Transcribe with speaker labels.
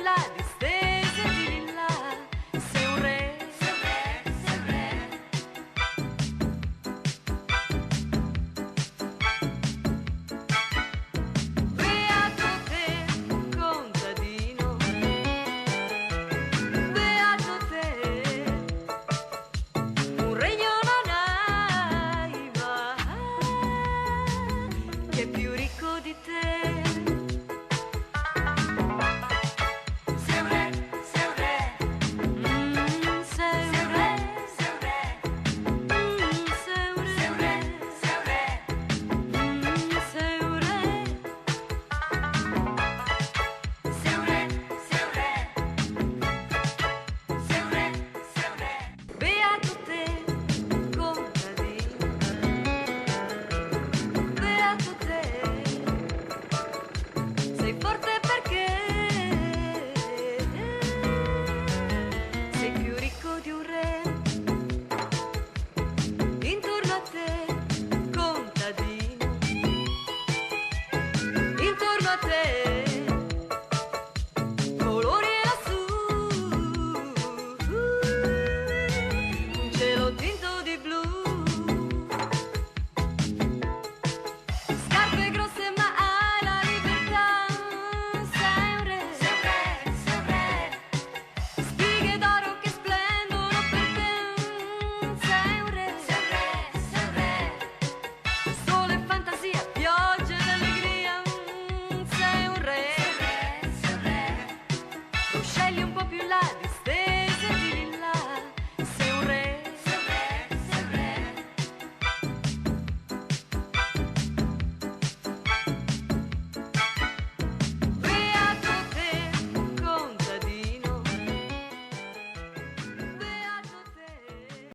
Speaker 1: là, distese di là. Sei un re, sei un re, sei un re. Beato te, contadino, beato te, un regno non hai mai che è più ricco di te. Sei un re, sei un re, sei un re, sei un re, sei un re, sei un re, sei un re, sei un re, sei un re, sei un re, sei un re, sei un re. Beato te, contadino, beato te, sei forte perché sei più ricco di un re. Intorno a te, contadino, intorno a te, colori lassù, un cielo tinto di blu, scarpe grosse ma hai la libertà. Sei un re, sei un re, sei un re, spighe d'oro che splendono per te. Sei un re, sei un re, sei un re, sole e fantasia, piogge d'allegria. Sei un re, sei un re, sei un re, ruscelli un po' più là,